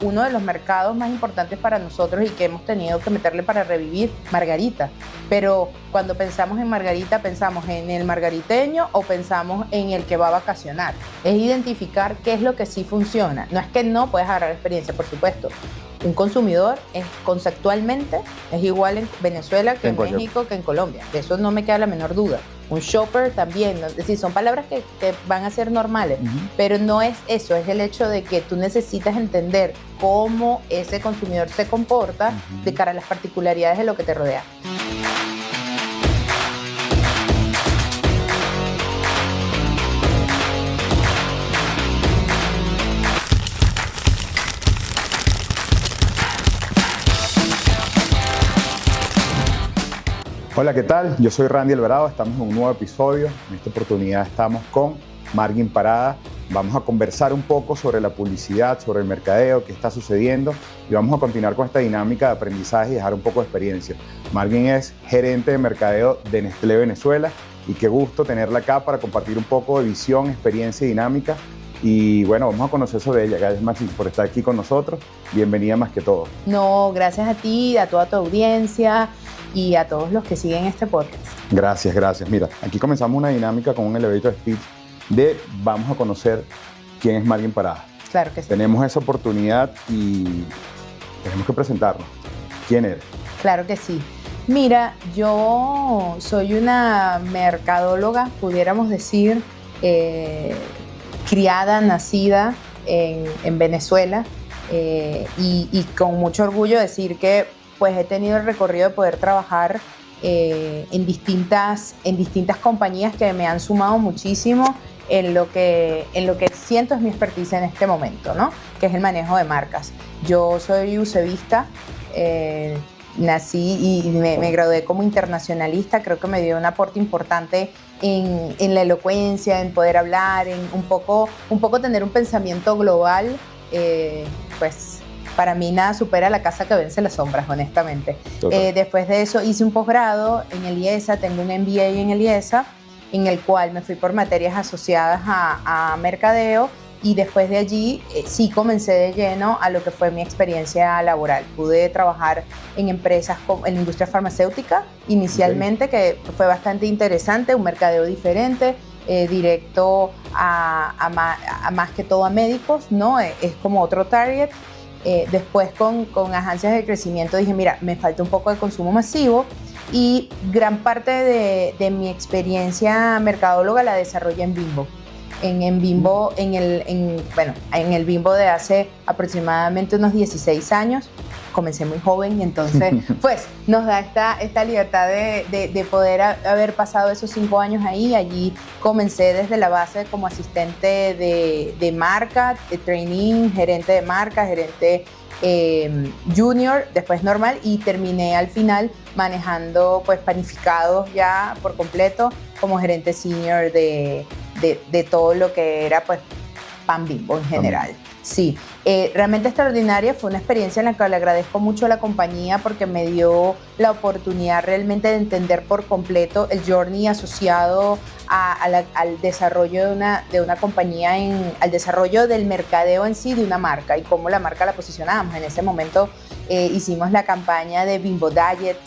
uno de los mercados más importantes para nosotros y que hemos tenido que meterle para revivir, Margarita. Pero cuando pensamos en Margarita, ¿pensamos en el margariteño o pensamos en el que va a vacacionar? Es identificar qué es lo que sí funciona. No es que no puedes agarrar experiencia, por supuesto. Un consumidor conceptualmente es igual en Venezuela que en México que en Colombia. De eso no me queda la menor duda. Un shopper también, ¿no? Es decir, son palabras que van a ser normales, pero no es eso, es el hecho de que tú necesitas entender cómo ese consumidor se comporta de cara a las particularidades de lo que te rodea. Hola, ¿qué tal? Yo soy Randy Alvarado, estamos en un nuevo episodio. En esta oportunidad estamos con Margin Parada. Vamos a conversar un poco sobre la publicidad, sobre el mercadeo, qué está sucediendo y vamos a continuar con esta dinámica de aprendizaje y dejar un poco de experiencia. Margin es gerente de mercadeo de Nestlé Venezuela y qué gusto tenerla acá para compartir un poco de visión, experiencia y dinámica. Y bueno, vamos a conocer sobre ella. Gracias, Maxi, por estar aquí con nosotros. Bienvenida más que todo. No, gracias a ti, a toda tu audiencia y a todos los que siguen este podcast. Gracias, gracias. Mira, aquí comenzamos una dinámica con un elevator speech de vamos a conocer quién es Margin Parada. Claro que sí. Tenemos esa oportunidad y tenemos que presentarnos. ¿Quién eres? Claro que sí. Mira, yo soy una mercadóloga, pudiéramos decir, criada, nacida en Venezuela y con mucho orgullo decir que pues he tenido el recorrido de poder trabajar en distintas compañías que me han sumado muchísimo en lo que siento es mi expertise en este momento, ¿no? Que es el manejo de marcas. Yo soy UCBista, nací y me gradué como internacionalista, creo que me dio un aporte importante en la elocuencia, en poder hablar, en un poco tener un pensamiento global, pues para mí nada supera la casa que vence las sombras, honestamente. Después de eso hice un posgrado en el IESA, tengo un MBA en el IESA, en el cual me fui por materias asociadas a mercadeo y después de allí sí comencé de lleno a lo que fue mi experiencia laboral. Pude trabajar en empresas en la industria farmacéutica inicialmente, que fue bastante interesante, un mercadeo diferente, directo a más que todo a médicos, ¿no? Es como otro target. Después con agencias de crecimiento dije, mira, me falta un poco de consumo masivo y gran parte de mi experiencia mercadóloga la desarrollé en Bimbo. En Bimbo, en el Bimbo de hace aproximadamente unos 16 años. Comencé muy joven y entonces pues nos da esta libertad de poder haber pasado esos 5 años ahí. Allí comencé desde la base como asistente de marca, de training, gerente de marca, gerente junior, después normal y terminé al final manejando pues panificados ya por completo como gerente senior de todo lo que era pues pan Bimbo en general. Sí, realmente extraordinaria, fue una experiencia en la que le agradezco mucho a la compañía porque me dio la oportunidad realmente de entender por completo el journey asociado al desarrollo de una compañía, al desarrollo del mercadeo en sí de una marca y cómo la marca la posicionábamos. En ese momento hicimos la campaña de Bimbo Diet,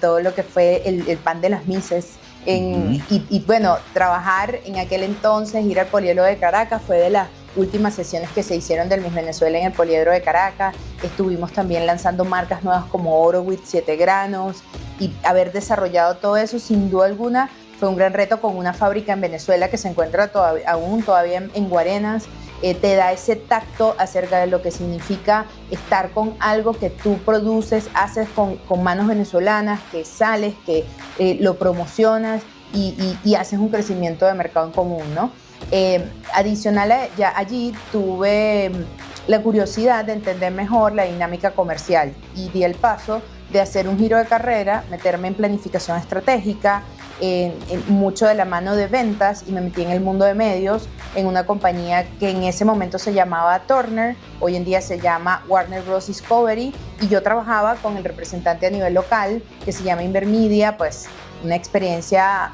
todo lo que fue el pan de las mises. Y bueno, trabajar en aquel entonces, ir al Poliedro de Caracas fue de las últimas sesiones que se hicieron del Miss Venezuela en el Poliedro de Caracas. Estuvimos también lanzando marcas nuevas como Orowit, 7 granos y haber desarrollado todo eso sin duda alguna fue un gran reto con una fábrica en Venezuela que se encuentra todavía en Guarenas. Te da ese tacto acerca de lo que significa estar con algo que tú produces, haces con manos venezolanas, que sales, que lo promocionas y haces un crecimiento de mercado en común, ¿no? Adicional, ya allí tuve la curiosidad de entender mejor la dinámica comercial y di el paso de hacer un giro de carrera, meterme en planificación estratégica, en mucho de la mano de ventas y me metí en el mundo de medios en una compañía que en ese momento se llamaba Turner, hoy en día se llama Warner Bros. Discovery y yo trabajaba con el representante a nivel local que se llama Invermedia, pues una experiencia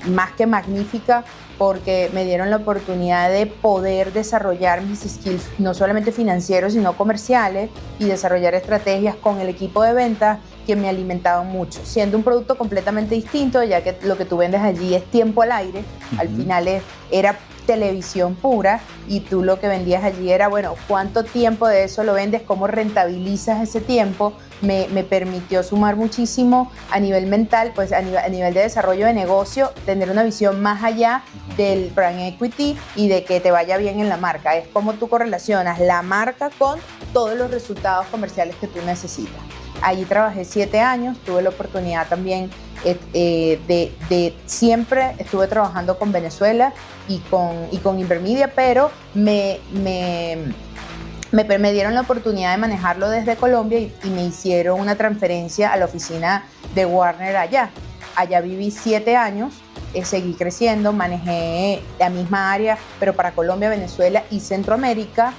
más que magnífica, porque me dieron la oportunidad de poder desarrollar mis skills, no solamente financieros, sino comerciales, y desarrollar estrategias con el equipo de ventas que me alimentaban mucho, siendo un producto completamente distinto, ya que lo que tú vendes allí es tiempo al aire, al final era televisión pura, y tú lo que vendías allí era, bueno, ¿cuánto tiempo de eso lo vendes? ¿Cómo rentabilizas ese tiempo? Me permitió sumar muchísimo a nivel mental, pues a nivel de desarrollo de negocio, tener una visión más allá del brand equity y de que te vaya bien en la marca. Es como tú correlacionas la marca con todos los resultados comerciales que tú necesitas. Allí trabajé 7 años, tuve la oportunidad también siempre estuve trabajando con Venezuela y con Invermedia, pero me dieron la oportunidad de manejarlo desde Colombia y me hicieron una transferencia a la oficina de Warner allá. Allá viví 7 años, seguí creciendo, manejé la misma área, pero para Colombia, Venezuela y Centroamérica.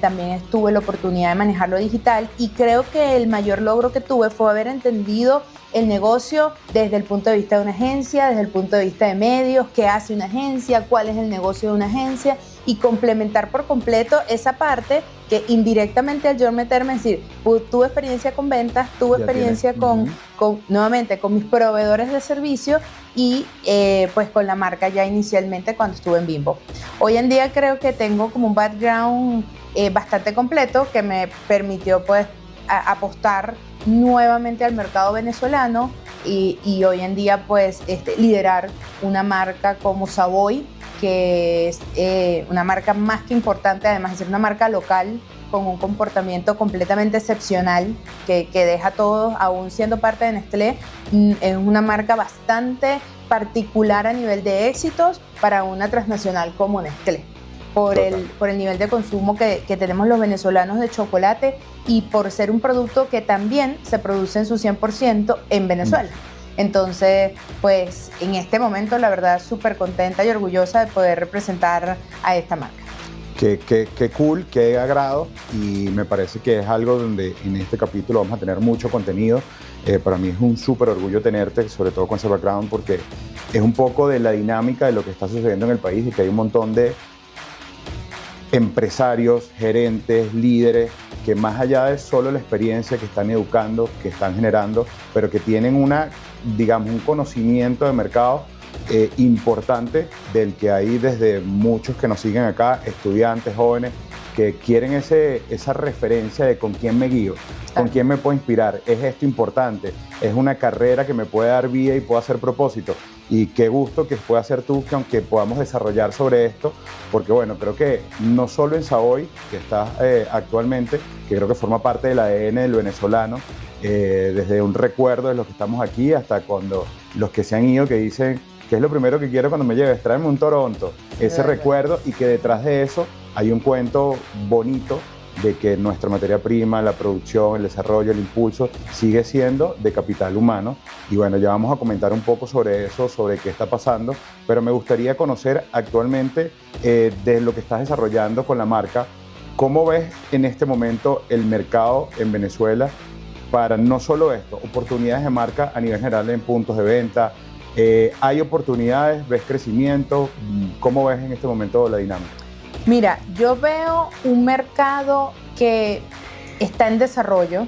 También tuve la oportunidad de manejarlo digital, y creo que el mayor logro que tuve fue haber entendido el negocio desde el punto de vista de una agencia, desde el punto de vista de medios, qué hace una agencia, cuál es el negocio de una agencia, y complementar por completo esa parte que indirectamente al yo meterme, es decir, tuve experiencia con ventas, tuve experiencia nuevamente con mis proveedores de servicio y pues con la marca ya inicialmente cuando estuve en Bimbo. Hoy en día creo que tengo como un background bastante completo que me permitió pues apostar nuevamente al mercado venezolano y hoy en día pues liderar una marca como Savoy, que es una marca más que importante, además de ser una marca local con un comportamiento completamente excepcional que deja a todos, aún siendo parte de Nestlé, es una marca bastante particular a nivel de éxitos para una transnacional como Nestlé. Por el nivel de consumo que tenemos los venezolanos de chocolate y por ser un producto que también se produce en su 100% en Venezuela. Entonces, pues en este momento, la verdad, súper contenta y orgullosa de poder representar a esta marca. Qué cool, qué agrado, y me parece que es algo donde en este capítulo vamos a tener mucho contenido. Para mí es un súper orgullo tenerte, sobre todo con ese background, porque es un poco de la dinámica de lo que está sucediendo en el país y que hay un montón de empresarios, gerentes, líderes, que más allá de solo la experiencia que están educando, que están generando, pero que tienen un conocimiento de mercado importante, del que hay desde muchos que nos siguen acá, estudiantes, jóvenes, que quieren esa referencia de con quién me guío, con quién me puedo inspirar. Es esto importante, es una carrera que me puede dar vida y puedo hacer propósito. Y qué gusto que puedas ser tú, que aunque podamos desarrollar sobre esto, porque bueno, creo que no solo en Savoy, que estás actualmente, que creo que forma parte del ADN del venezolano, desde un recuerdo de los que estamos aquí hasta cuando los que se han ido, que dicen que es lo primero que quiero cuando me lleves, tráeme un Toronto, ese recuerdo, y que detrás de eso hay un cuento bonito de que nuestra materia prima, la producción, el desarrollo, el impulso, sigue siendo de capital humano. Y bueno, ya vamos a comentar un poco sobre eso, sobre qué está pasando, pero me gustaría conocer actualmente de lo que estás desarrollando con la marca. ¿Cómo ves en este momento el mercado en Venezuela para no solo esto, oportunidades de marca a nivel general en puntos de venta? ¿Hay oportunidades? ¿Ves crecimiento? ¿Cómo ves en este momento la dinámica? Mira, yo veo un mercado que está en desarrollo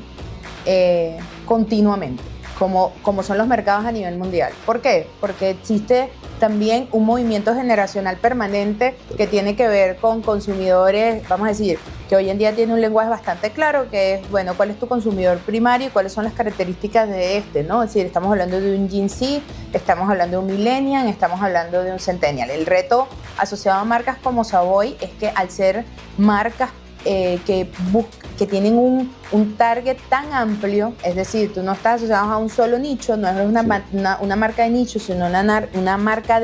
continuamente, como son los mercados a nivel mundial. ¿Por qué? Porque existe también un movimiento generacional permanente que tiene que ver con consumidores, vamos a decir, que hoy en día tiene un lenguaje bastante claro, que es, bueno, ¿cuál es tu consumidor primario y cuáles son las características de este, ¿no? Es decir, estamos hablando de un Gen Z, estamos hablando de un Millennial, estamos hablando de un Centennial. El reto asociado a marcas como Savoy es que al ser marcas que tienen un target tan amplio, es decir, tú no estás asociado a un solo nicho, no es una marca de nicho, sino una marca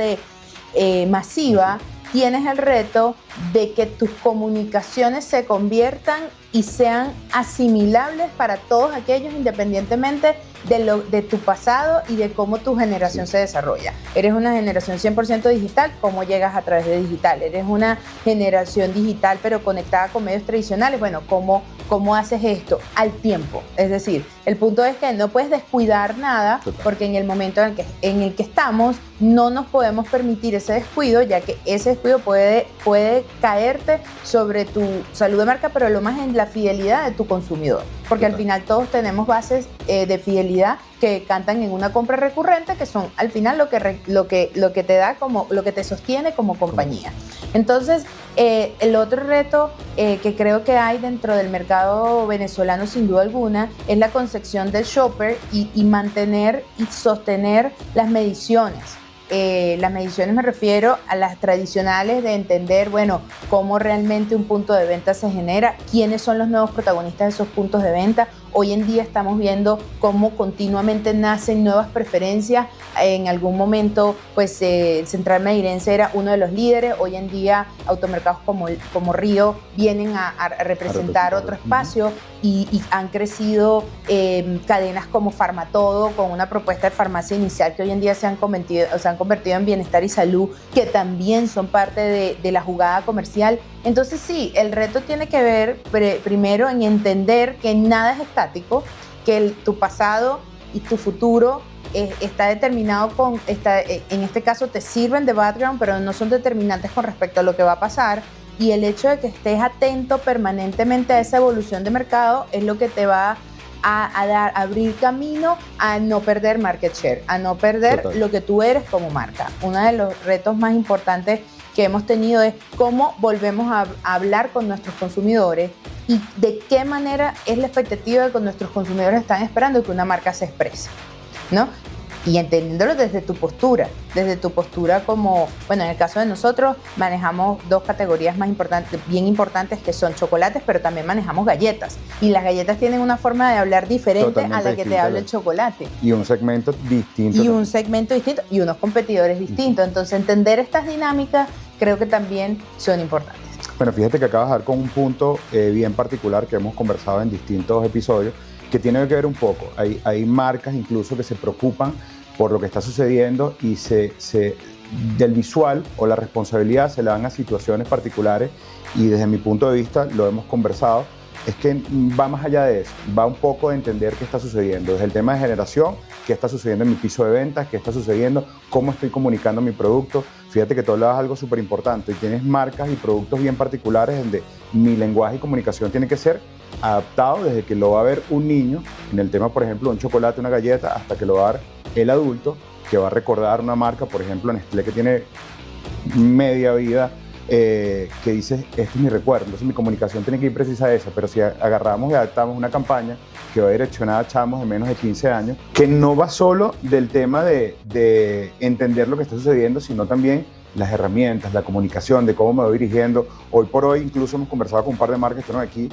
masiva, tienes el reto de que tus comunicaciones se conviertan y sean asimilables para todos aquellos, independientemente de tu pasado y de cómo tu generación se desarrolla. Eres una generación 100% digital, ¿cómo llegas a través de digital? Eres una generación digital pero conectada con medios tradicionales, bueno, ¿cómo haces esto? Al tiempo. Es decir, el punto es que no puedes descuidar nada porque en el momento en el que estamos no nos podemos permitir ese descuido, ya que ese descuido puede caerte sobre tu salud de marca, pero lo más en la fidelidad de tu consumidor. Porque al final todos tenemos bases de fidelidad que cantan en una compra recurrente, que son al final lo que te da como, lo que te sostiene como compañía. Entonces, el otro reto que creo que hay dentro del mercado venezolano, sin duda alguna, es la concepción del shopper y mantener y sostener las mediciones. Las mediciones me refiero a las tradicionales de entender, bueno, cómo realmente un punto de venta se genera, quiénes son los nuevos protagonistas de esos puntos de venta. Hoy en día estamos viendo cómo continuamente nacen nuevas preferencias. En algún momento, pues, Central Meirense era uno de los líderes. Hoy en día, automercados como Río vienen a representar otro espacio y han crecido cadenas como Farmatodo, con una propuesta de farmacia inicial que hoy en día se han convertido en Bienestar y Salud, que también son parte de la jugada comercial. Entonces sí, el reto tiene que ver primero en entender que nada es estático, que tu pasado y tu futuro está determinado en este caso te sirven de background, pero no son determinantes con respecto a lo que va a pasar. Y el hecho de que estés atento permanentemente a esa evolución de mercado es lo que te va a abrir camino a no perder market share, a no perder lo que tú eres como marca. Uno de los retos más importantes que hemos tenido es cómo volvemos a hablar con nuestros consumidores y de qué manera es la expectativa de que nuestros consumidores están esperando que una marca se exprese, ¿no? Y entendiéndolo desde tu postura como, bueno, en el caso de nosotros manejamos dos categorías más importantes, bien importantes, que son chocolates, pero también manejamos galletas. Y las galletas tienen una forma de hablar diferente totalmente a la que te habla el chocolate. Y un segmento distinto. Y un segmento distinto y unos competidores distintos. Entonces, entender estas dinámicas creo que también son importantes. Bueno, fíjate que acabas de dar con un punto bien particular que hemos conversado en distintos episodios, que tiene que ver un poco. Hay marcas incluso que se preocupan por lo que está sucediendo y del visual o la responsabilidad se le dan a situaciones particulares, y desde mi punto de vista, lo hemos conversado, es que va más allá de eso, va un poco de entender qué está sucediendo, desde el tema de generación, qué está sucediendo en mi piso de ventas, qué está sucediendo, cómo estoy comunicando mi producto. Fíjate que tú hablabas algo súper importante, y tienes marcas y productos bien particulares donde mi lenguaje y comunicación tiene que ser adaptado desde que lo va a ver un niño, en el tema, por ejemplo, un chocolate, una galleta, hasta que lo va a ver el adulto, que va a recordar una marca, por ejemplo, Nestlé, que tiene media vida, que dice, este es mi recuerdo. Entonces mi comunicación tiene que ir precisa a esa, pero si agarramos y adaptamos una campaña que va direccionada a chamos de menos de 15 años, que no va solo del tema de entender lo que está sucediendo, sino también las herramientas, la comunicación, de cómo me voy dirigiendo. Hoy por hoy incluso hemos conversado con un par de marcas que están aquí,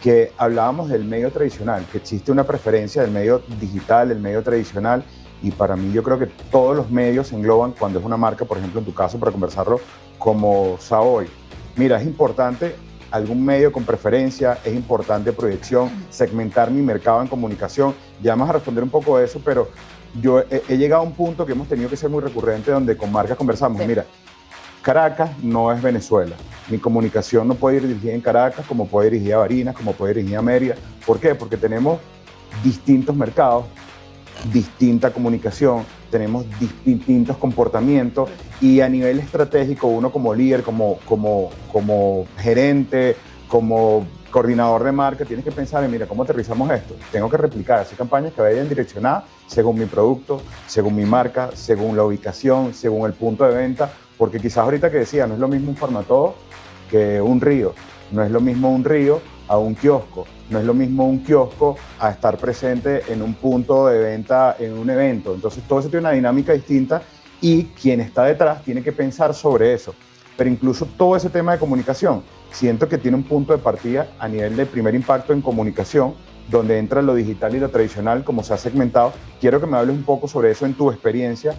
que hablábamos del medio tradicional, que existe una preferencia del medio digital, del medio tradicional, y para mí yo creo que todos los medios se engloban cuando es una marca, por ejemplo en tu caso, para conversarlo, como Savoy. Mira, es importante algún medio con preferencia, es importante proyección, segmentar mi mercado en comunicación. Ya vamos a responder un poco de eso, pero yo he llegado a un punto que hemos tenido que ser muy recurrente, donde con marcas conversamos. Sí. Mira, Caracas no es Venezuela. Mi comunicación no puede ir dirigida en Caracas, como puede ir dirigida a Barinas, como puede ir dirigida a Mérida. ¿Por qué? Porque tenemos distintos mercados, distinta comunicación, tenemos distintos comportamientos, y a nivel estratégico uno como líder, como gerente, como coordinador de marca, tienes que pensar en, mira, ¿cómo aterrizamos esto? Tengo que replicar, hacer campañas que vayan direccionadas según mi producto, según mi marca, según la ubicación, según el punto de venta, porque quizás ahorita que decía, no es lo mismo un Farmatodo que un Río, no es lo mismo un Río a un kiosco, no es lo mismo un kiosco a estar presente en un punto de venta, en un evento. Entonces todo eso tiene una dinámica distinta, y quien está detrás tiene que pensar sobre eso. Pero incluso todo ese tema de comunicación, siento que tiene un punto de partida a nivel de primer impacto en comunicación, donde entra lo digital y lo tradicional, como se ha segmentado. Quiero que me hables un poco sobre eso en tu experiencia.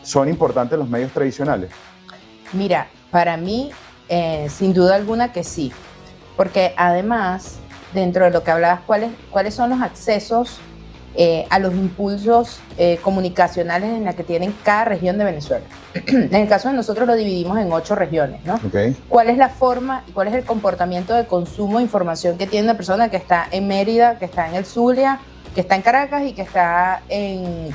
¿Son importantes los medios tradicionales? Mira, para mí, sin duda alguna que sí. Porque además, dentro de lo que hablabas, ¿cuáles son los accesos a los impulsos comunicacionales en la que tienen cada región de Venezuela. En el caso de nosotros lo dividimos en 8 regiones, ¿no? Okay. ¿Cuál es la forma y cuál es el comportamiento de consumo de información que tiene una persona que está en Mérida, que está en el Zulia, que está en Caracas y que está en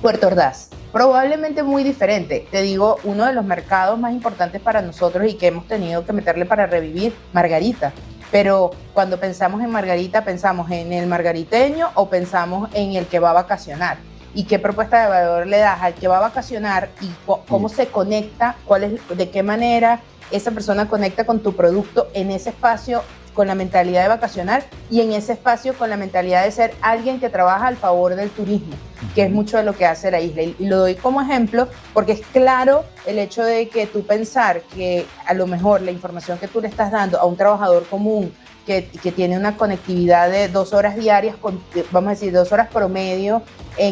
Puerto Ordaz? Probablemente muy diferente. Te digo, uno de los mercados más importantes para nosotros y que hemos tenido que meterle para revivir, Margarita. Pero cuando pensamos en Margarita, ¿pensamos en el margariteño o pensamos en el que va a vacacionar? ¿Y qué propuesta de valor le das al que va a vacacionar y cómo se conecta, de qué manera esa persona conecta con tu producto en ese espacio con la mentalidad de vacacionar y en ese espacio con la mentalidad de ser alguien que trabaja al favor del turismo, que es mucho de lo que hace la isla? Y lo doy como ejemplo porque es claro el hecho de que tú pensar que a lo mejor la información que tú le estás dando a un trabajador común que tiene una conectividad de 2 horas diarias, vamos a decir 2 horas promedio,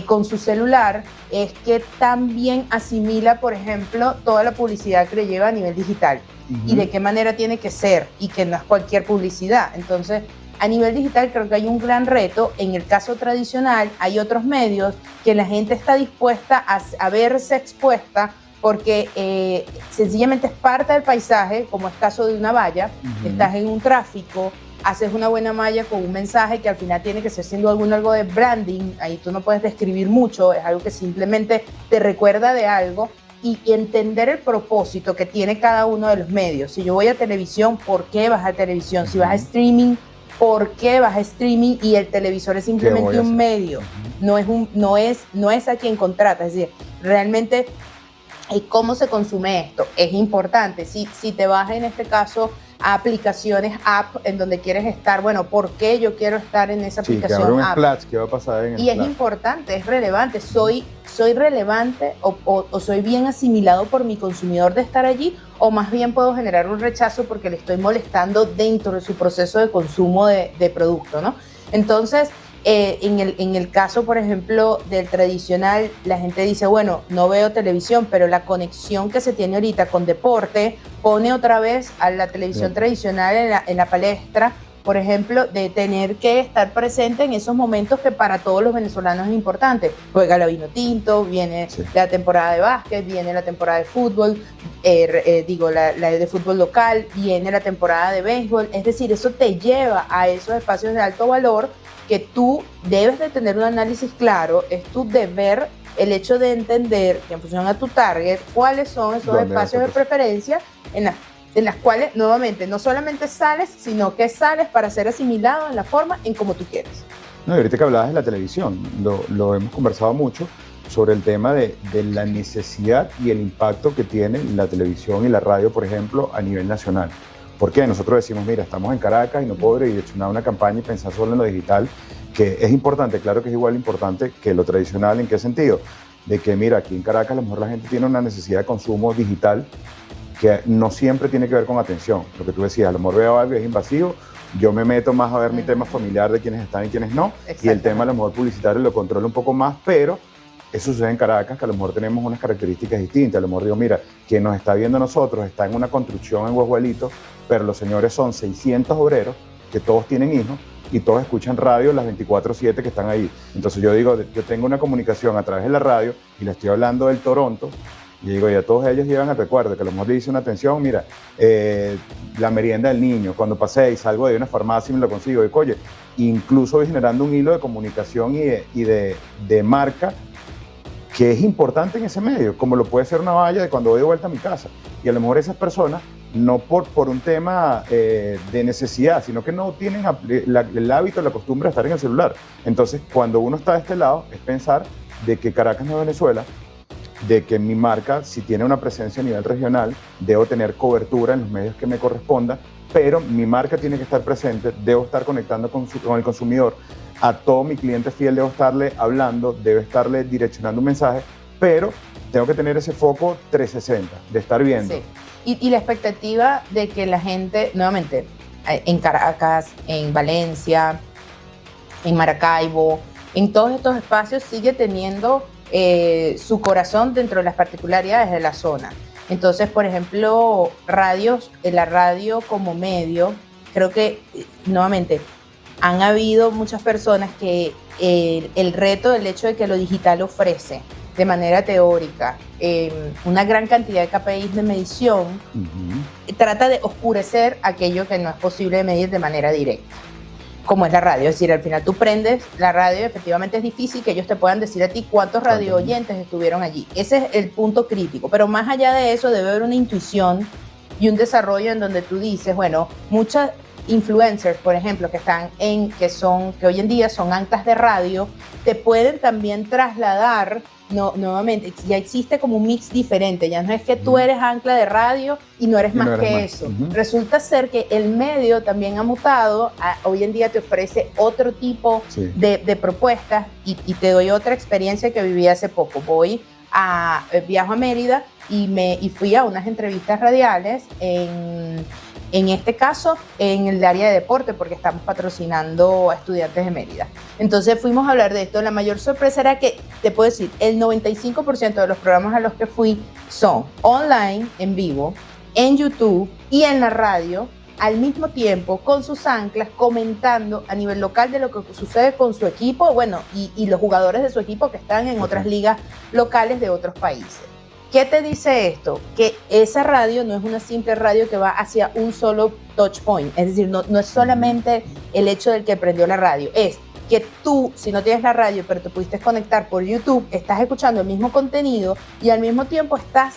con su celular, es que también asimila, por ejemplo, toda la publicidad que le lleva a nivel digital y de qué manera tiene que ser y que no es cualquier publicidad. Entonces, a nivel digital creo que hay un gran reto. En el caso tradicional hay otros medios que la gente está dispuesta a verse expuesta porque sencillamente es parte del paisaje, como es caso de una valla. Estás en un tráfico, haces una buena malla con un mensaje que al final tiene que ser siendo algo de branding, ahí tú no puedes describir mucho, es algo que simplemente te recuerda de algo, y entender el propósito que tiene cada uno de los medios. Si yo voy a televisión, ¿por qué vas a televisión? Si vas a streaming, ¿por qué vas a streaming? Y el televisor es simplemente un medio, no es a quien contrata. Es decir, realmente cómo se consume esto es importante. Si te vas en este caso a aplicaciones, app, en donde quieres estar, bueno, ¿por qué yo quiero estar en esa aplicación? Que abre un app? splash, ¿qué va a pasar en el Y splash? es importante, es relevante. ¿Soy relevante o soy bien asimilado por mi consumidor de estar allí? O más bien puedo generar un rechazo porque le estoy molestando dentro de su proceso de consumo de producto, ¿no? Entonces, en el caso, por ejemplo, del tradicional, la gente dice, bueno, no veo televisión, pero la conexión que se tiene ahorita con deporte pone otra vez a la televisión tradicional en la palestra, por ejemplo, de tener que estar presente en esos momentos que para todos los venezolanos es importante. Juega la Vinotinto, viene la temporada de básquet, viene la temporada de fútbol, la de fútbol local, viene la temporada de béisbol. Es decir, eso te lleva a esos espacios de alto valor que tú debes de tener un análisis claro. Es tu deber el hecho de entender que en función a tu target, cuáles son esos espacios de preferencia en las cuales, nuevamente, no solamente sales, sino que sales para ser asimilado en la forma en como tú quieres. No, y ahorita que hablabas de la televisión, lo hemos conversado mucho sobre el tema de la necesidad y el impacto que tiene la televisión y la radio, por ejemplo, a nivel nacional. ¿Por qué? Nosotros decimos, mira, estamos en Caracas y no puedo direccionar una campaña y pensar solo en lo digital, que es importante, claro que es igual importante que lo tradicional. ¿En qué sentido? De que, mira, aquí en Caracas a lo mejor la gente tiene una necesidad de consumo digital que no siempre tiene que ver con atención. Lo que tú decías, a lo mejor veo algo que es invasivo, yo me meto más a ver mi tema familiar de quiénes están y quiénes no, y el tema a lo mejor publicitario lo controlo un poco más, pero eso sucede en Caracas, que a lo mejor tenemos unas características distintas. A lo mejor digo, mira, quien nos está viendo a nosotros está en una construcción en Guajuelito, pero los señores son 600 obreros que todos tienen hijos y todos escuchan radio las 24/7 que están ahí. Entonces yo digo, yo tengo una comunicación a través de la radio y le estoy hablando del Toronto, y digo, y a todos ellos llevan el recuerdo, que a lo mejor le dice una atención, mira, la merienda del niño, cuando pasé y salgo de una farmacia y me lo consigo, y oye, incluso voy generando un hilo de comunicación y de marca que es importante en ese medio, como lo puede ser una valla de cuando voy de vuelta a mi casa. Y a lo mejor esas personas, no por un tema de necesidad, sino que no tienen el hábito, la costumbre de estar en el celular. Entonces, cuando uno está de este lado, es pensar de que Caracas no es Venezuela, de que mi marca, si tiene una presencia a nivel regional, debo tener cobertura en los medios que me corresponda, pero mi marca tiene que estar presente, debo estar conectando con el consumidor, a todo mi cliente fiel debo estarle hablando, debo estarle direccionando un mensaje, pero tengo que tener ese foco 360, de estar viendo. Sí. Y la expectativa de que la gente, nuevamente, en Caracas, en Valencia, en Maracaibo, en todos estos espacios sigue teniendo su corazón dentro de las particularidades de la zona. Entonces, por ejemplo, la radio como medio, creo que, nuevamente, han habido muchas personas que el reto del hecho de que lo digital ofrece de manera teórica una gran cantidad de KPIs de medición, trata de oscurecer aquello que no es posible de medir de manera directa, como es la radio. Es decir, al final tú prendes la radio y efectivamente es difícil que ellos te puedan decir a ti cuántos radio oyentes estuvieron allí. Ese es el punto crítico, pero más allá de eso debe haber una intuición y un desarrollo en donde tú dices, bueno, muchas influencers, por ejemplo, que hoy en día son anclas de radio, te pueden también trasladar. Nuevamente, ya existe como un mix diferente, ya no es que tú eres ancla de radio y no eres más que eso. Resulta ser que el medio también ha mutado, hoy en día te ofrece otro tipo de propuestas y te doy otra experiencia que viví hace poco. Viajo a Mérida y fui a unas entrevistas radiales en este caso en el área de deporte, porque estamos patrocinando a estudiantes de Mérida. Entonces fuimos a hablar de esto. La mayor sorpresa era que, te puedo decir, el 95% de los programas a los que fui son online, en vivo, en YouTube y en la radio, al mismo tiempo, con sus anclas, comentando a nivel local de lo que sucede con su equipo, bueno, y los jugadores de su equipo que están en otras ligas locales de otros países. ¿Qué te dice esto? Que esa radio no es una simple radio que va hacia un solo touch point. Es decir, no es solamente el hecho del que prendió la radio. Es que tú, si no tienes la radio, pero te pudiste conectar por YouTube, estás escuchando el mismo contenido y al mismo tiempo estás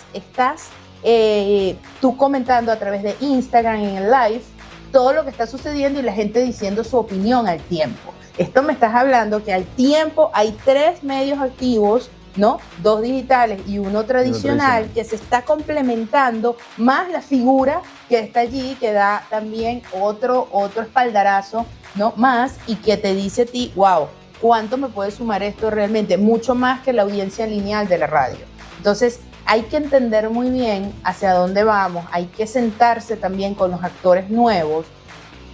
tú comentando a través de Instagram en el live todo lo que está sucediendo y la gente diciendo su opinión al tiempo. Esto me estás hablando que al tiempo hay 3 medios activos, ¿no? 2 digitales y uno tradicional que se está complementando, más la figura que está allí, que da también otro espaldarazo, ¿no? Más, y que te dice a ti, wow, ¿cuánto me puede sumar esto realmente? Mucho más que la audiencia lineal de la radio. Entonces, hay que entender muy bien hacia dónde vamos, hay que sentarse también con los actores nuevos,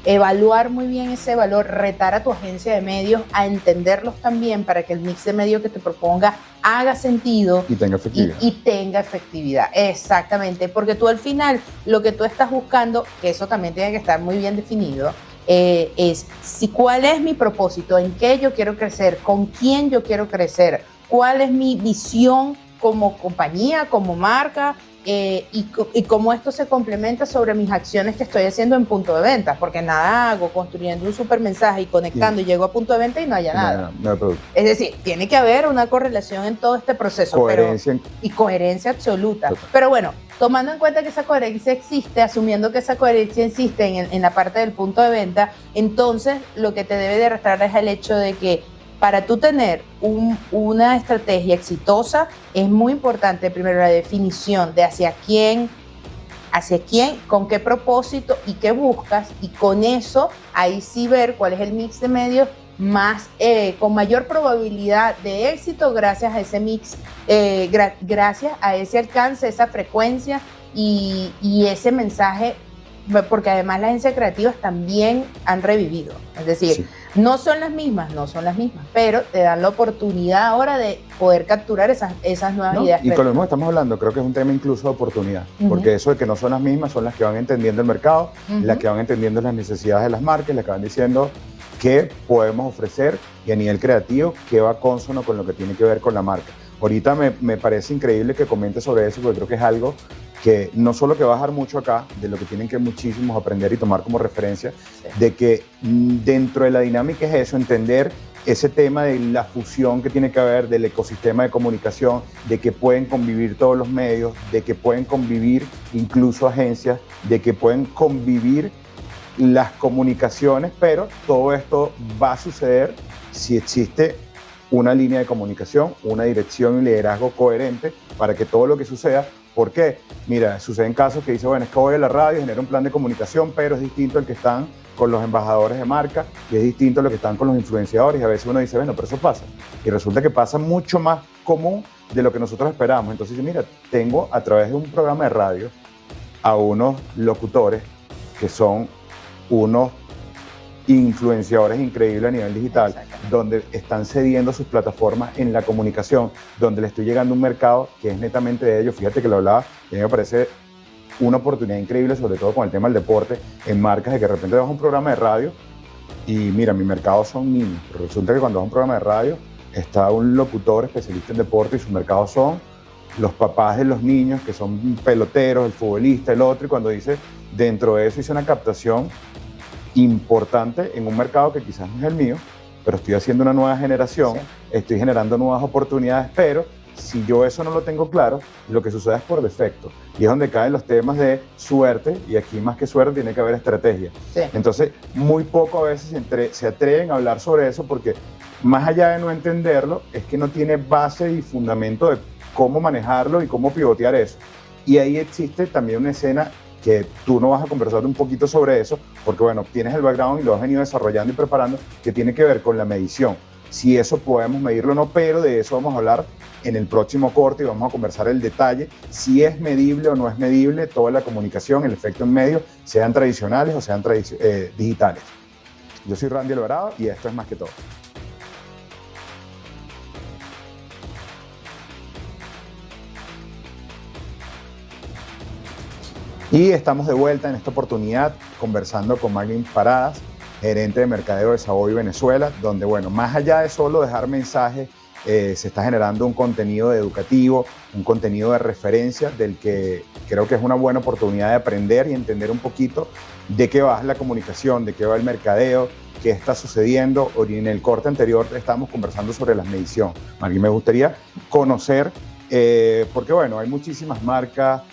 evaluar muy bien ese valor, retar a tu agencia de medios a entenderlos también para que el mix de medios que te proponga haga sentido y tenga efectividad. Y tenga efectividad, exactamente, porque tú al final lo que tú estás buscando, que eso también tiene que estar muy bien definido, es cuál es mi propósito, en qué yo quiero crecer, con quién yo quiero crecer, cuál es mi visión como compañía, como marca, y cómo esto se complementa sobre mis acciones que estoy haciendo en punto de venta, porque nada hago construyendo un super mensaje y conectando y llego a punto de venta y no haya nada. Es decir, tiene que haber una correlación en todo este proceso. Coherencia. Y coherencia absoluta. Pero bueno, tomando en cuenta que esa coherencia existe, asumiendo que esa coherencia existe en la parte del punto de venta, entonces lo que te debe de arrastrar es el hecho de que para tú tener una estrategia exitosa, es muy importante primero la definición de hacia quién, con qué propósito y qué buscas, y con eso ahí sí ver cuál es el mix de medios más, con mayor probabilidad de éxito gracias a ese mix, gracias a ese alcance, esa frecuencia y ese mensaje, porque además las agencias creativas también han revivido, es decir, no son las mismas, pero te dan la oportunidad ahora de poder capturar esas nuevas ideas. Y con lo mismo que estamos hablando, creo que es un tema incluso de oportunidad, porque eso de que no son las mismas, son las que van entendiendo el mercado, las que van entendiendo las necesidades de las marcas, las que van diciendo qué podemos ofrecer y a nivel creativo, qué va consono con lo que tiene que ver con la marca. Ahorita me parece increíble que comentes sobre eso, porque creo que es algo que no solo que va a dejar mucho acá, de lo que tienen que muchísimos aprender y tomar como referencia, de que dentro de la dinámica es eso, entender ese tema de la fusión que tiene que haber del ecosistema de comunicación, de que pueden convivir todos los medios, de que pueden convivir incluso agencias, de que pueden convivir las comunicaciones, pero todo esto va a suceder si existe una línea de comunicación, una dirección y liderazgo coherente para que todo lo que suceda. ¿Por qué? Mira, suceden casos que dice, bueno, es que voy a la radio, genero un plan de comunicación, pero es distinto al que están con los embajadores de marca y es distinto a lo que están con los influenciadores, y a veces uno dice, bueno, pero eso pasa. Y resulta que pasa mucho más común de lo que nosotros esperamos. Entonces, mira, tengo a través de un programa de radio a unos locutores que son unos influenciadores increíbles a nivel digital, donde están cediendo sus plataformas en la comunicación, donde le estoy llegando a un mercado que es netamente de ellos. Fíjate que lo hablaba y a mí me parece una oportunidad increíble, sobre todo con el tema del deporte, en marcas, de que de repente vas a un programa de radio y mira, mi mercado son niños, pero resulta que cuando vas a un programa de radio está un locutor especialista en deporte y su mercado son los papás de los niños que son peloteros, el futbolista, el otro, y cuando dice, dentro de eso hice una captación importante en un mercado que quizás no es el mío, pero estoy haciendo una nueva generación, sí. Estoy generando nuevas oportunidades, pero si yo eso no lo tengo claro, lo que sucede es por defecto. Y es donde caen los temas de suerte, y aquí más que suerte tiene que haber estrategia. Sí. Entonces, muy poco a veces se atreven a hablar sobre eso porque más allá de no entenderlo, es que no tiene base y fundamento de cómo manejarlo y cómo pivotear eso. Y ahí existe también una escena que tú no vas a conversar un poquito sobre eso, porque bueno, tienes el background y lo has venido desarrollando y preparando, que tiene que ver con la medición. Si eso podemos medirlo o no, pero de eso vamos a hablar en el próximo corte y vamos a conversar el detalle, si es medible o no es medible toda la comunicación, el efecto en medios, sean tradicionales o sean digitales. Yo soy Randy Alvarado y esto es Más que Todo. Y estamos de vuelta en esta oportunidad conversando con Margin Paradas, gerente de mercadeo de Savoy Venezuela, donde, bueno, más allá de solo dejar mensajes, se está generando un contenido educativo, un contenido de referencia del que creo que es una buena oportunidad de aprender y entender un poquito de qué va la comunicación, de qué va el mercadeo, qué está sucediendo. En el corte anterior estábamos conversando sobre la medición. Margin, me gustaría conocer, porque bueno, hay muchísimas marcas,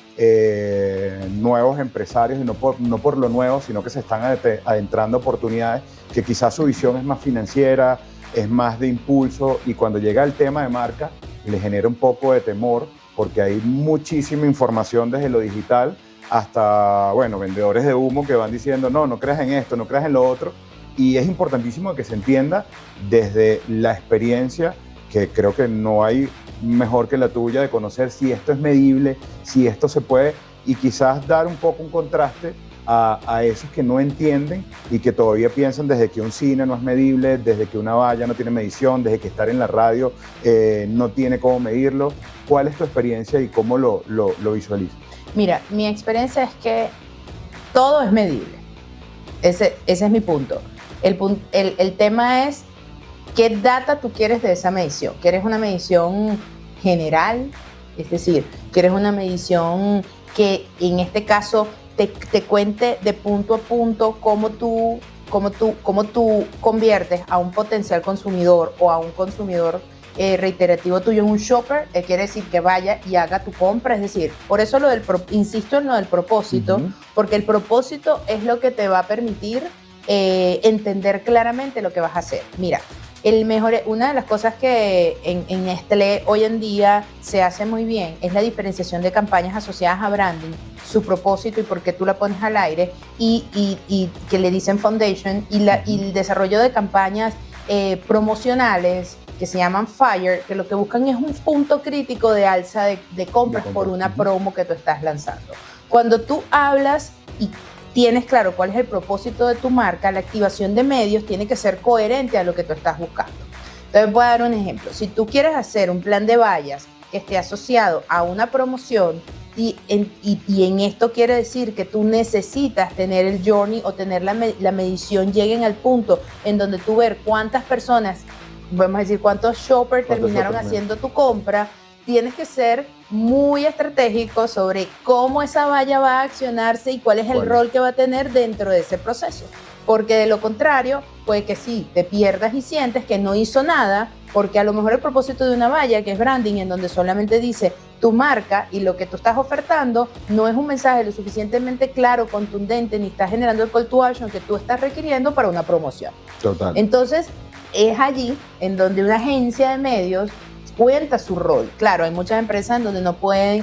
nuevos empresarios, y no por lo nuevo, sino que se están adentrando oportunidades que quizás su visión es más financiera, es más de impulso, y cuando llega el tema de marca le genera un poco de temor porque hay muchísima información desde lo digital hasta, bueno, vendedores de humo que van diciendo no creas en esto, no creas en lo otro, y es importantísimo que se entienda desde la experiencia, que creo que no hay mejor que la tuya, de conocer si esto es medible, si esto se puede, y quizás dar un poco un contraste a esos que no entienden y que todavía piensan desde que un cine no es medible, desde que una valla no tiene medición, desde que estar en la radio no tiene cómo medirlo. ¿Cuál es tu experiencia y cómo lo visualizas? Mira, mi experiencia es que todo es medible. Ese es mi punto. El tema es qué data tú quieres de esa medición. ¿Quieres una medición general? Es decir, ¿quieres una medición que en este caso te cuente de punto a punto cómo tú conviertes a un potencial consumidor o a un consumidor reiterativo tuyo en un shopper? Quiere decir que vaya y haga tu compra. Es decir, por eso insisto en lo del propósito, porque el propósito es lo que te va a permitir entender claramente lo que vas a hacer. Mira, una de las cosas que en Nestlé hoy en día se hace muy bien es la diferenciación de campañas asociadas a branding, su propósito y por qué tú la pones al aire, y que le dicen foundation, y el desarrollo de campañas promocionales que se llaman FIRE, que lo que buscan es un punto crítico de alza de compras por una promo que tú estás lanzando. Cuando tú hablas y tienes claro cuál es el propósito de tu marca, la activación de medios tiene que ser coherente a lo que tú estás buscando. Entonces voy a dar un ejemplo. Si tú quieres hacer un plan de vallas que esté asociado a una promoción, y en esto quiere decir que tú necesitas tener el journey o tener la medición, lleguen al punto en donde tú ver cuántas personas, vamos a decir cuántos shoppers terminaron haciendo tu compra, tienes que ser muy estratégico sobre cómo esa valla va a accionarse y cuál es el rol que va a tener dentro de ese proceso. Porque de lo contrario, puede que sí, te pierdas y sientes que no hizo nada, porque a lo mejor el propósito de una valla, que es branding, en donde solamente dice tu marca y lo que tú estás ofertando, no es un mensaje lo suficientemente claro, contundente, ni está generando el call to action que tú estás requiriendo para una promoción. Total. Entonces, es allí en donde una agencia de medios cuenta su rol. Claro, hay muchas empresas en donde no pueden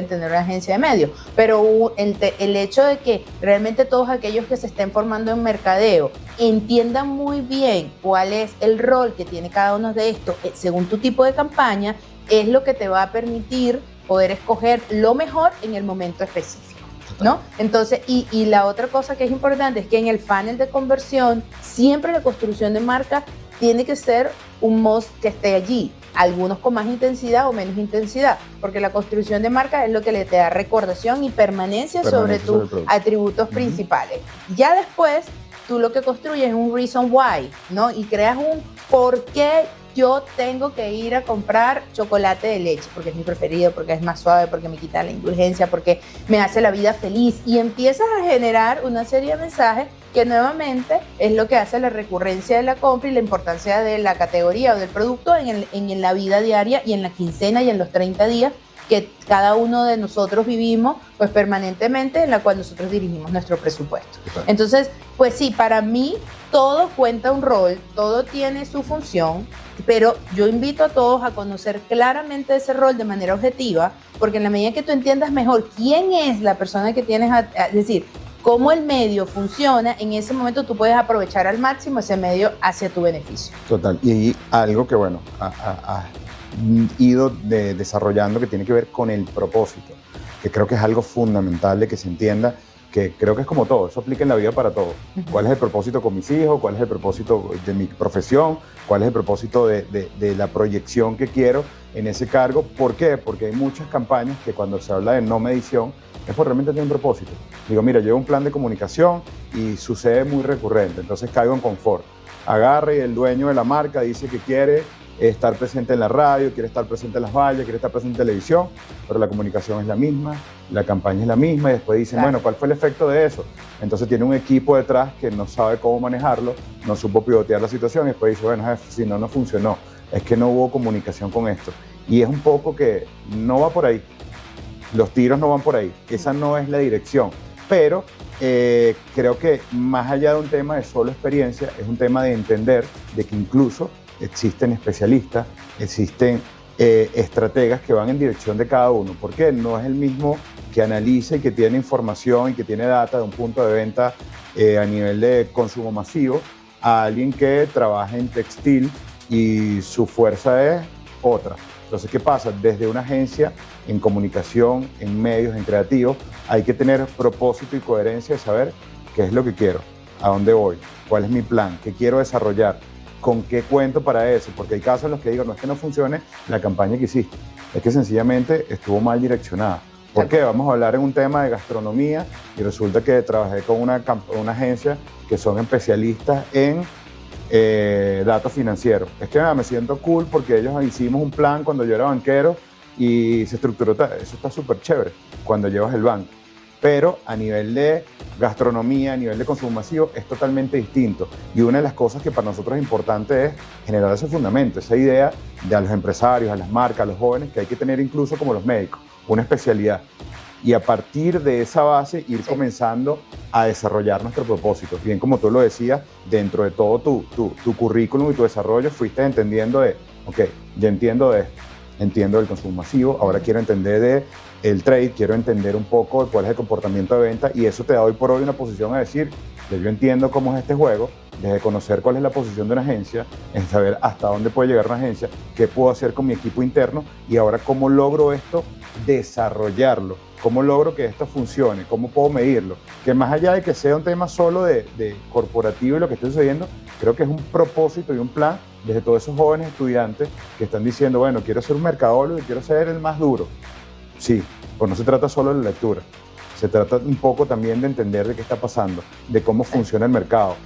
tener una agencia de medios, pero el hecho de que realmente todos aquellos que se estén formando en mercadeo entiendan muy bien cuál es el rol que tiene cada uno de estos según tu tipo de campaña, es lo que te va a permitir poder escoger lo mejor en el momento específico, ¿no? Entonces, y la otra cosa que es importante es que en el funnel de conversión siempre la construcción de marca tiene que ser un must que esté allí, algunos con más intensidad o menos intensidad, porque la construcción de marca es lo que le te da recordación y permanencia sobre tus atributos principales. Ya después tú lo que construyes es un reason why, ¿no? Y creas un por qué yo tengo que ir a comprar chocolate de leche, porque es mi preferido, porque es más suave, porque me quita la indulgencia, porque me hace la vida feliz. Y empiezas a generar una serie de mensajes que nuevamente es lo que hace la recurrencia de la compra y la importancia de la categoría o del producto en la vida diaria y en la quincena y en los 30 días que cada uno de nosotros vivimos pues permanentemente, en la cual nosotros dirigimos nuestro presupuesto. Entonces, pues sí, para mí todo cuenta un rol, todo tiene su función, pero yo invito a todos a conocer claramente ese rol de manera objetiva, porque en la medida que tú entiendas mejor quién es la persona que tienes, es decir, cómo el medio funciona, en ese momento tú puedes aprovechar al máximo ese medio hacia tu beneficio. Total. Y algo que, bueno, ido desarrollando que tiene que ver con el propósito, que creo que es algo fundamental de que se entienda, que creo que es como todo, eso aplica en la vida para todo. ¿Cuál es el propósito con mis hijos? ¿Cuál es el propósito de mi profesión? ¿Cuál es el propósito de la proyección que quiero en ese cargo? ¿Por qué? Porque hay muchas campañas que cuando se habla de no medición es porque realmente tiene un propósito. Digo, mira, llevo un plan de comunicación y sucede muy recurrente, entonces caigo en confort. Agarre y el dueño de la marca dice que quiere estar presente en la radio, quiere estar presente en las vallas, quiere estar presente en televisión, pero la comunicación es la misma, la campaña es la misma y después dicen, bueno, ¿cuál fue el efecto de eso? Entonces tiene un equipo detrás que no sabe cómo manejarlo, no supo pivotear la situación y después dice, bueno, jefe, si no funcionó, es que no hubo comunicación con esto. Y es un poco que no va por ahí, los tiros no van por ahí, esa no es la dirección, pero creo que más allá de un tema de solo experiencia, es un tema de entender de que incluso existen especialistas, existen estrategas que van en dirección de cada uno, porque no es el mismo que analiza y que tiene información y que tiene data de un punto de venta a nivel de consumo masivo, a alguien que trabaja en textil y su fuerza es otra. Entonces, ¿qué pasa? Desde una agencia, en comunicación, en medios, en creativos, hay que tener propósito y coherencia de saber qué es lo que quiero, a dónde voy, cuál es mi plan, qué quiero desarrollar, con qué cuento para eso, porque hay casos en los que digo, no es que no funcione la campaña que hiciste, es que sencillamente estuvo mal direccionada. ¿Por qué? Vamos a hablar en un tema de gastronomía y resulta que trabajé con una agencia que son especialistas en datos financieros. Es que me siento cool porque ellos hicimos un plan cuando yo era banquero y se estructuró, eso está súper chévere cuando llevas el banco. Pero a nivel de gastronomía, a nivel de consumo masivo, es totalmente distinto. Y una de las cosas que para nosotros es importante es generar ese fundamento, esa idea de a los empresarios, a las marcas, a los jóvenes, que hay que tener incluso como los médicos, una especialidad. Y a partir de esa base ir comenzando a desarrollar nuestros propósitos. Bien, como tú lo decías, dentro de todo tu currículum y tu desarrollo fuiste entendiendo ok, ya entiendo de esto, entiendo del consumo masivo, ahora quiero entender del trade, quiero entender un poco de cuál es el comportamiento de venta y eso te da hoy por hoy una posición a decir, yo entiendo cómo es este juego, desde conocer cuál es la posición de una agencia, en saber hasta dónde puede llegar una agencia, qué puedo hacer con mi equipo interno y ahora cómo logro esto desarrollarlo, cómo logro que esto funcione, cómo puedo medirlo, que más allá de que sea un tema solo de corporativo y lo que está sucediendo, creo que es un propósito y un plan desde todos esos jóvenes estudiantes que están diciendo, bueno, quiero ser un mercadólogo y quiero ser el más duro. Sí, pues no se trata solo de la lectura, se trata un poco también de entender de qué está pasando, de cómo funciona el mercado.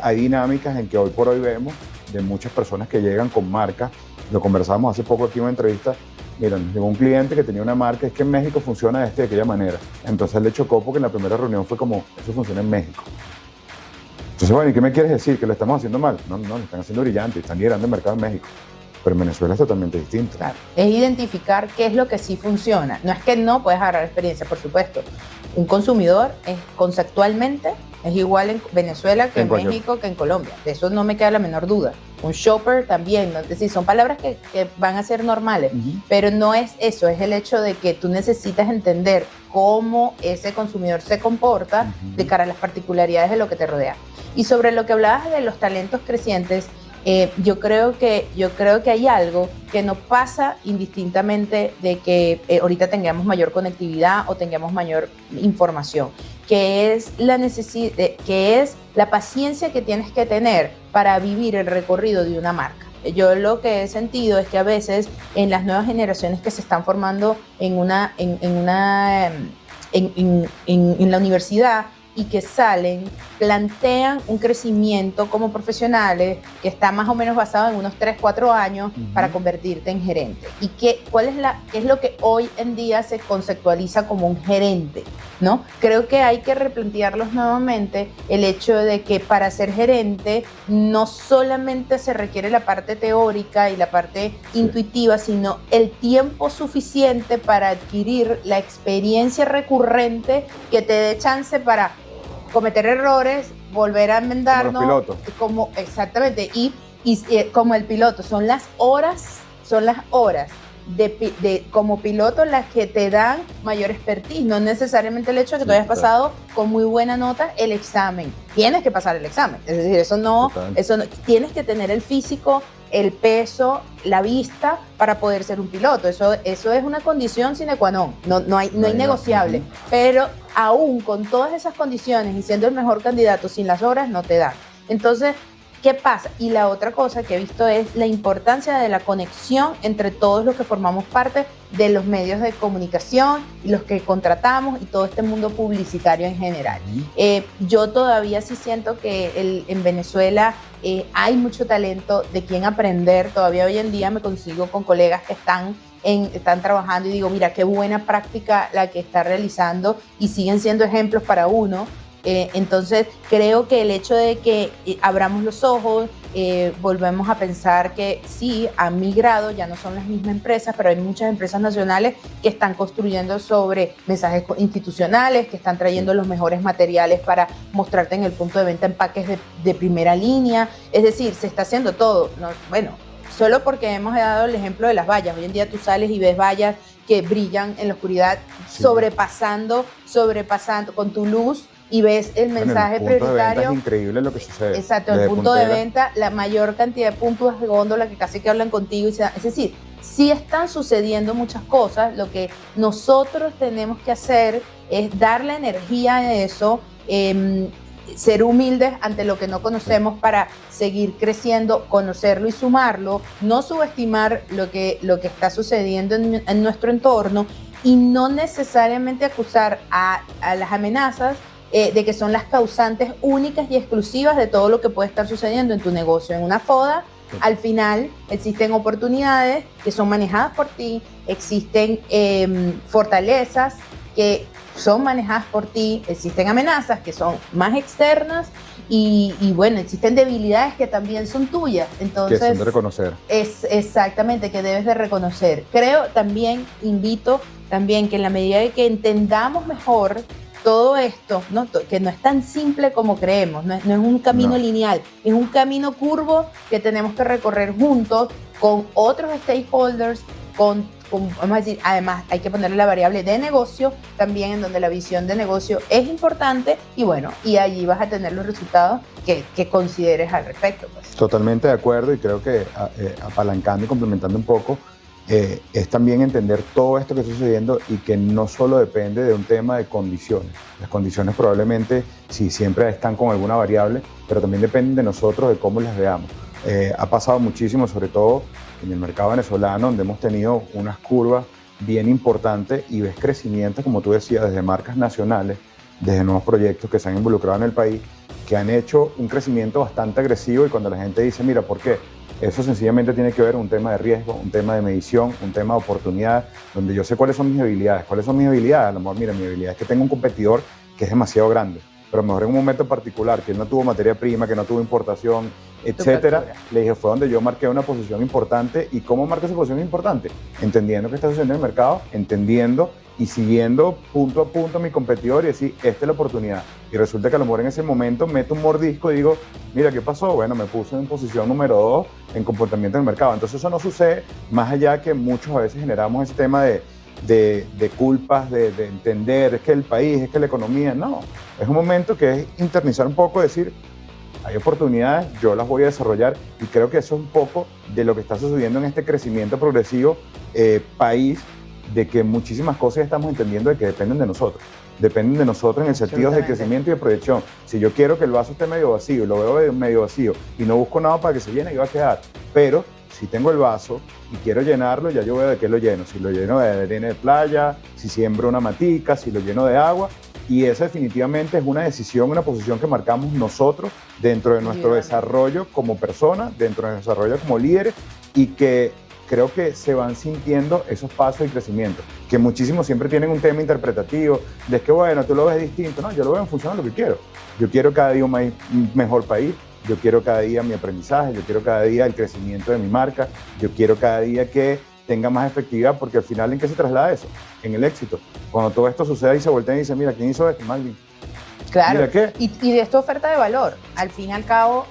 Hay dinámicas en que hoy por hoy vemos de muchas personas que llegan con marcas, lo conversábamos hace poco aquí en una entrevista, mira, nos llegó un cliente que tenía una marca, es que en México funciona de aquella manera, entonces le chocó porque en la primera reunión fue como, eso funciona en México. Entonces, bueno, ¿y qué me quieres decir? ¿Que lo estamos haciendo mal? No, lo están haciendo brillante, están liderando el mercado en México. Pero en Venezuela es totalmente distinto. Claro. Es identificar qué es lo que sí funciona. No es que no puedes agarrar experiencia, por supuesto. Un consumidor conceptualmente es igual en Venezuela que en México que en Colombia. De eso no me queda la menor duda. Un shopper también, ¿no? Es decir, son palabras que van a ser normales, pero no es eso, es el hecho de que tú necesitas entender cómo ese consumidor se comporta de cara a las particularidades de lo que te rodea. Y sobre lo que hablabas de los talentos crecientes, yo creo que hay algo que no pasa indistintamente de que ahorita tengamos mayor conectividad o tengamos mayor información, que es la paciencia que tienes que tener para vivir el recorrido de una marca. Yo lo que he sentido es que a veces en las nuevas generaciones que se están formando en la universidad y que salen plantean un crecimiento como profesionales que está más o menos basado en unos 3, 4 años para convertirte en gerente. ¿Y qué es lo que hoy en día se conceptualiza como un gerente? ¿No? Creo que hay que replantearlos nuevamente el hecho de que para ser gerente no solamente se requiere la parte teórica y la parte intuitiva, sino el tiempo suficiente para adquirir la experiencia recurrente que te dé chance para cometer errores, volver a enmendarnos. Exactamente. Y como el piloto, son las horas como piloto las que te dan mayor expertise, no necesariamente el hecho de que tú hayas pasado con muy buena nota el examen. Tienes que pasar el examen, es decir, eso no, tienes que tener el físico, el peso, la vista para poder ser un piloto. Eso es una condición sine qua non, no hay negociable. Pero aún con todas esas condiciones y siendo el mejor candidato sin las horas, no te da. Entonces, ¿qué pasa? Y la otra cosa que he visto es la importancia de la conexión entre todos los que formamos parte de los medios de comunicación y los que contratamos y todo este mundo publicitario en general. Yo todavía sí siento que en Venezuela hay mucho talento de quien aprender. Todavía hoy en día me consigo con colegas que están trabajando y digo, mira, qué buena práctica la que está realizando y siguen siendo ejemplos para uno. Entonces creo que el hecho de que abramos los ojos, volvemos a pensar que sí, han migrado, ya no son las mismas empresas, pero hay muchas empresas nacionales que están construyendo sobre mensajes institucionales, que están trayendo los mejores materiales para mostrarte en el punto de venta empaques de primera línea. Es decir, se está haciendo todo. Solo porque hemos dado el ejemplo de las vallas. Hoy en día tú sales y ves vallas que brillan en la oscuridad, sobrepasando con tu luz, y ves el mensaje prioritario. Es increíble lo que sucede. Exacto, el punto de venta, la mayor cantidad de puntos de góndola que casi que hablan contigo. Es decir, sí están sucediendo muchas cosas. Lo que nosotros tenemos que hacer es darle energía a eso, ser humildes ante lo que no conocemos para seguir creciendo, conocerlo y sumarlo, no subestimar lo que está sucediendo en nuestro entorno y no necesariamente acusar a las amenazas de que son las causantes únicas y exclusivas de todo lo que puede estar sucediendo en tu negocio. En una FODA, al final existen oportunidades que son manejadas por ti, existen fortalezas que son manejadas por ti, existen amenazas que son más externas y bueno, existen debilidades que también son tuyas. Entonces, que son de reconocer. Exactamente, que debes de reconocer. Invito también que en la medida de que entendamos mejor todo esto, ¿no? Que no es tan simple como creemos, no es un camino lineal, es un camino curvo que tenemos que recorrer juntos con otros stakeholders, vamos a decir, además hay que ponerle la variable de negocio también, en donde la visión de negocio es importante y allí vas a tener los resultados que consideres al respecto. Pues. Totalmente de acuerdo, y creo que apalancando y complementando un poco, es también entender todo esto que está sucediendo y que no solo depende de un tema de condiciones. Las condiciones probablemente sí siempre están con alguna variable, pero también dependen de nosotros, de cómo las veamos. Ha pasado muchísimo, sobre todo en el mercado venezolano, donde hemos tenido unas curvas bien importantes y ves crecimiento, como tú decías, desde marcas nacionales, desde nuevos proyectos que se han involucrado en el país, que han hecho un crecimiento bastante agresivo, y cuando la gente dice, mira, ¿por qué? Eso sencillamente tiene que ver con un tema de riesgo, un tema de medición, un tema de oportunidad, donde yo sé cuáles son mis habilidades. ¿Cuáles son mis habilidades? A lo mejor, mira, mi habilidad es que tengo un competidor que es demasiado grande, pero a lo mejor en un momento particular, que él no tuvo materia prima, que no tuvo importación, etcétera, le dije, fue donde yo marqué una posición importante. ¿Y cómo marqué esa posición importante? Entendiendo qué está sucediendo en el mercado, entendiendo y siguiendo punto a punto a mi competidor y decir, esta es la oportunidad. Y resulta que a lo mejor en ese momento meto un mordisco y digo, mira, ¿qué pasó? Bueno, me puse en posición número 2 en comportamiento en el mercado. Entonces eso no sucede, más allá que muchos a veces generamos ese tema de culpas, de entender, es que el país, es que la economía. No, es un momento que es internalizar un poco, decir, hay oportunidades, yo las voy a desarrollar, y creo que eso es un poco de lo que está sucediendo en este crecimiento progresivo país, de que muchísimas cosas estamos entendiendo de que dependen de nosotros en el sentido de crecimiento y de proyección. Si yo quiero que el vaso esté medio vacío y lo veo medio vacío y no busco nada para que se llene, iba a quedar. Pero si tengo el vaso y quiero llenarlo, ya yo veo de qué lo lleno. Si lo lleno de arena de playa, si siembro una matica, si lo lleno de agua, y esa definitivamente es una decisión, una posición que marcamos nosotros dentro de nuestro desarrollo como persona, dentro de nuestro desarrollo como líderes, y que creo que se van sintiendo esos pasos de crecimiento, que muchísimos siempre tienen un tema interpretativo, de que bueno, tú lo ves distinto. No, yo lo veo en función de lo que quiero. Yo quiero cada día un mejor país, yo quiero cada día mi aprendizaje, yo quiero cada día el crecimiento de mi marca, yo quiero cada día que tenga más efectividad, porque al final, ¿en qué se traslada eso? En el éxito. Cuando todo esto sucede y se voltea y dice, mira, ¿quién hizo esto? Marvin. Claro, Mira, ¿qué? y de esta oferta de valor, al fin y al cabo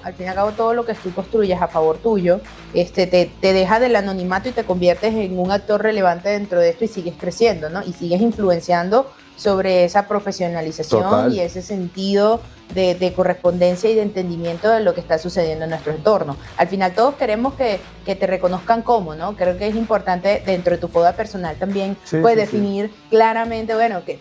todo lo que tú construyes a favor tuyo, te deja del anonimato y te conviertes en un actor relevante dentro de esto y sigues creciendo, ¿no? Y sigues influenciando sobre esa profesionalización. Total. Y ese sentido de correspondencia y de entendimiento de lo que está sucediendo en nuestro entorno. Al final todos queremos que te reconozcan como, ¿no? Creo que es importante dentro de tu foda personal también, definir claramente, bueno, que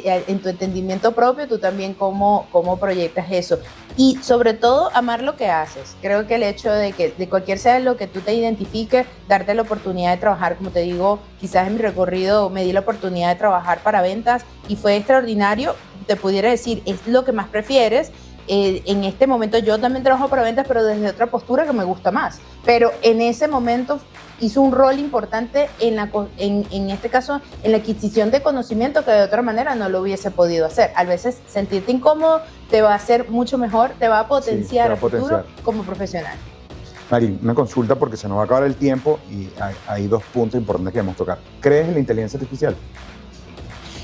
en tu entendimiento propio tú también cómo proyectas eso. Y sobre todo, amar lo que haces. Creo que el hecho de que de cualquier sea lo que tú te identifiques, darte la oportunidad de trabajar, como te digo, quizás en mi recorrido me di la oportunidad de trabajar para ventas y fue extraordinario. Te pudiera decir, es lo que más prefieres. En este momento yo también trabajo para ventas, pero desde otra postura que me gusta más. Pero en ese momento hizo un rol importante en este caso, en la adquisición de conocimiento que de otra manera no lo hubiese podido hacer. A veces sentirte incómodo te va a hacer mucho mejor, te va a potenciar a futuro como profesional. Mari, una consulta porque se nos va a acabar el tiempo y hay dos puntos importantes que debemos tocar. ¿Crees en la inteligencia artificial?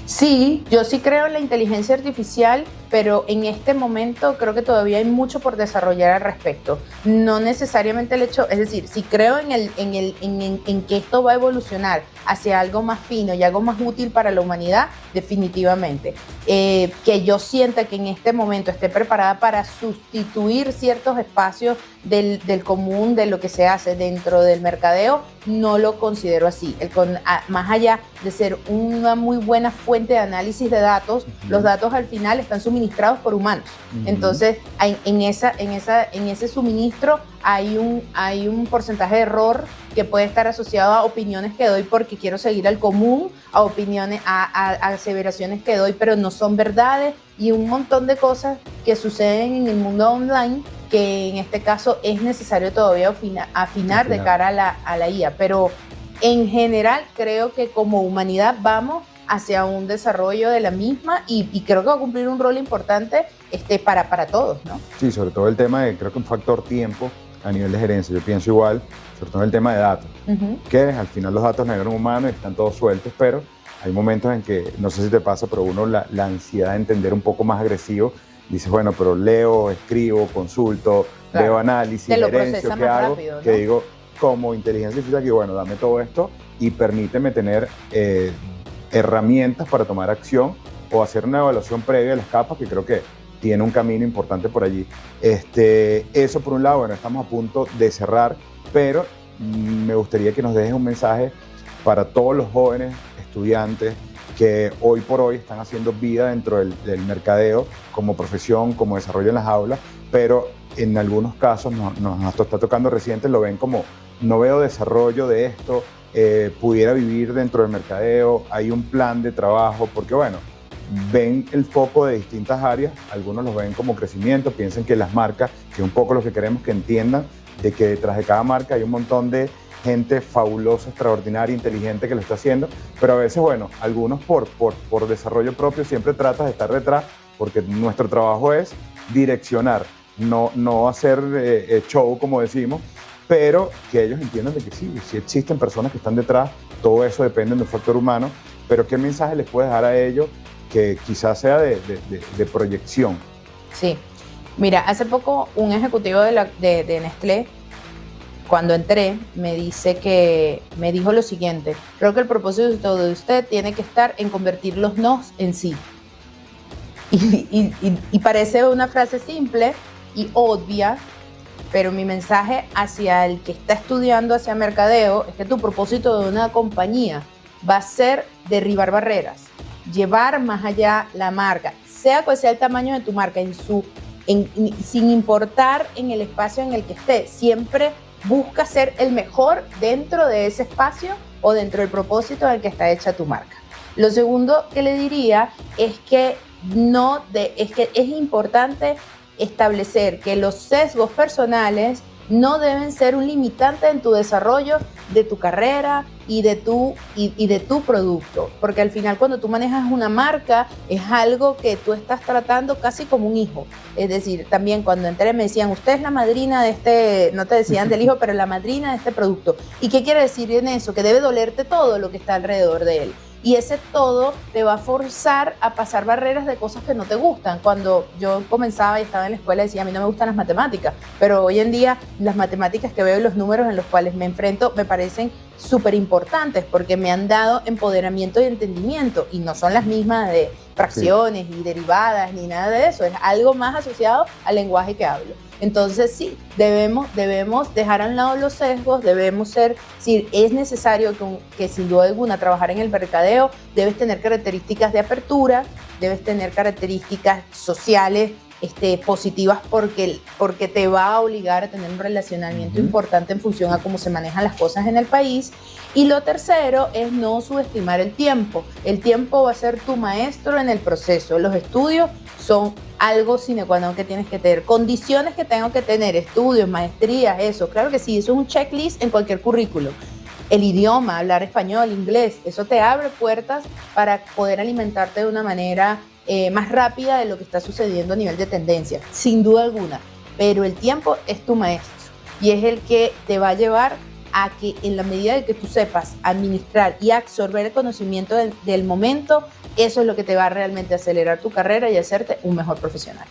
Sí, yo sí creo en la inteligencia artificial, pero en este momento creo que todavía hay mucho por desarrollar al respecto. No necesariamente el hecho, es decir, sí creo en que esto va a evolucionar hacia algo más fino y algo más útil para la humanidad, definitivamente. Que yo sienta que en este momento esté preparada para sustituir ciertos espacios del común, de lo que se hace dentro del mercadeo, no lo considero así. Más allá de ser una muy buena fuente de análisis de datos, los datos al final están suministrados por humanos. Entonces, en ese suministro hay un porcentaje de error que puede estar asociado a opiniones que doy porque quiero seguir al común, a opiniones, a aseveraciones que doy, pero no son verdades, y un montón de cosas que suceden en el mundo online que en este caso es necesario todavía afinar de cara a la IA. Pero en general creo que como humanidad vamos hacia un desarrollo de la misma y creo que va a cumplir un rol importante para todos, ¿no? Sí, sobre todo el tema de, creo que un factor tiempo a nivel de gerencia. Yo pienso igual, sobre todo en el tema de datos, que al final los datos no eran humanos y están todos sueltos, pero hay momentos en que, no sé si te pasa, pero uno la ansiedad de entender un poco más agresivo, dices, bueno, pero leo, escribo, consulto, veo análisis, gerencio, ¿qué hago? Rápido, ¿no? Que digo, como inteligencia artificial, que bueno, dame todo esto y permíteme tener herramientas para tomar acción o hacer una evaluación previa de las capas, que creo que tiene un camino importante por allí. Eso por un lado, bueno, estamos a punto de cerrar, pero me gustaría que nos dejes un mensaje para todos los jóvenes estudiantes que hoy por hoy están haciendo vida dentro del mercadeo como profesión, como desarrollo en las aulas, pero en algunos casos nos está tocando recientes, lo ven como, no veo desarrollo de esto, pudiera vivir dentro del mercadeo, hay un plan de trabajo, porque bueno, ven el foco de distintas áreas, algunos los ven como crecimiento, piensan que las marcas, que es un poco lo que queremos que entiendan, de que detrás de cada marca hay un montón de gente fabulosa, extraordinaria, inteligente que lo está haciendo, pero a veces, bueno, algunos por desarrollo propio siempre tratas de estar detrás, porque nuestro trabajo es direccionar, no hacer show, como decimos, pero que ellos entiendan de que sí existen personas que están detrás, todo eso depende de un factor humano, pero ¿qué mensaje les puedes dar a ellos que quizás sea de proyección? Sí, mira, hace poco un ejecutivo de Nestlé, cuando entré, me dijo lo siguiente: creo que el propósito de usted tiene que estar en convertir los nos en sí. Y parece una frase simple y obvia, pero mi mensaje hacia el que está estudiando hacia mercadeo es que tu propósito de una compañía va a ser derribar barreras, llevar más allá la marca, sea cual sea el tamaño de tu marca, sin importar en el espacio en el que esté, siempre busca ser el mejor dentro de ese espacio o dentro del propósito al que está hecha tu marca. Lo segundo que le diría es que es que es importante establecer que los sesgos personales no deben ser un limitante en tu desarrollo de tu carrera y de tu producto, porque al final cuando tú manejas una marca es algo que tú estás tratando casi como un hijo. Es decir, también cuando entré me decían, usted es la madrina de este, no te decían del hijo, pero la madrina de este producto. ¿Y qué quiere decir en eso? Que debe dolerte todo lo que está alrededor de él. Y ese todo te va a forzar a pasar barreras de cosas que no te gustan. Cuando yo comenzaba y estaba en la escuela decía, a mí no me gustan las matemáticas, pero hoy en día las matemáticas que veo y los números en los cuales me enfrento me parecen súper importantes porque me han dado empoderamiento y entendimiento y no son las mismas de fracciones y derivadas ni nada de eso, es algo más asociado al lenguaje que hablo. Entonces sí, debemos dejar a un lado los sesgos, debemos ser, si es necesario que sin duda alguna trabajar en el mercadeo, debes tener características de apertura, debes tener características sociales positivas porque te va a obligar a tener un relacionamiento importante en función a cómo se manejan las cosas en el país. Y lo tercero es no subestimar el tiempo. El tiempo va a ser tu maestro en el proceso. Los estudios son algo sine qua non que tienes que tener, condiciones que tengo que tener, estudios, maestrías, eso. Claro que sí, eso es un checklist en cualquier currículo. El idioma, hablar español, inglés, eso te abre puertas para poder alimentarte de una manera más rápida de lo que está sucediendo a nivel de tendencia, sin duda alguna. Pero el tiempo es tu maestro y es el que te va a llevar a que en la medida de que tú sepas administrar y absorber el conocimiento del momento, eso es lo que te va a realmente acelerar tu carrera y hacerte un mejor profesional.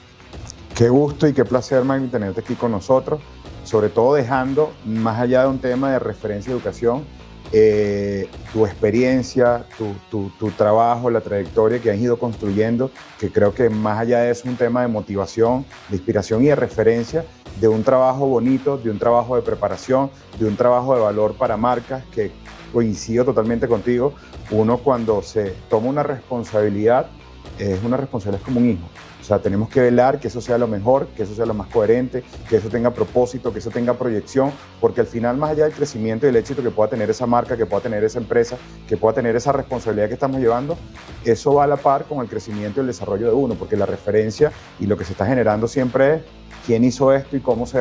Qué gusto y qué placer, Maggie, tenerte aquí con nosotros, sobre todo dejando, más allá de un tema de referencia de educación, tu experiencia, tu trabajo, la trayectoria que has ido construyendo, que creo que más allá de eso es un tema de motivación, de inspiración y de referencia, de un trabajo bonito, de un trabajo de preparación, de un trabajo de valor para marcas, que coincido totalmente contigo. Uno cuando se toma una responsabilidad, es una responsabilidad como un hijo. O sea, tenemos que velar que eso sea lo mejor, que eso sea lo más coherente, que eso tenga propósito, que eso tenga proyección, porque al final, más allá del crecimiento y del éxito que pueda tener esa marca, que pueda tener esa empresa, que pueda tener esa responsabilidad que estamos llevando, eso va a la par con el crecimiento y el desarrollo de uno, porque la referencia y lo que se está generando siempre es quién hizo esto y cómo se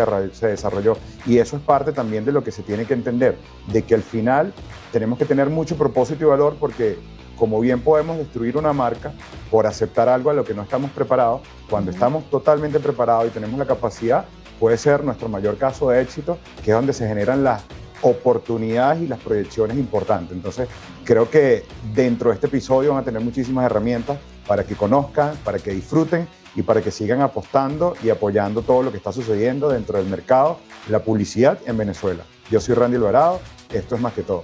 desarrolló. Y eso es parte también de lo que se tiene que entender, de que al final tenemos que tener mucho propósito y valor, porque como bien podemos destruir una marca por aceptar algo a lo que no estamos preparados, cuando estamos totalmente preparados y tenemos la capacidad, puede ser nuestro mayor caso de éxito, que es donde se generan las oportunidades y las proyecciones importantes. Entonces, creo que dentro de este episodio van a tener muchísimas herramientas para que conozcan, para que disfruten y para que sigan apostando y apoyando todo lo que está sucediendo dentro del mercado, la publicidad en Venezuela. Yo soy Randy Alvarado, esto es Más que Todo.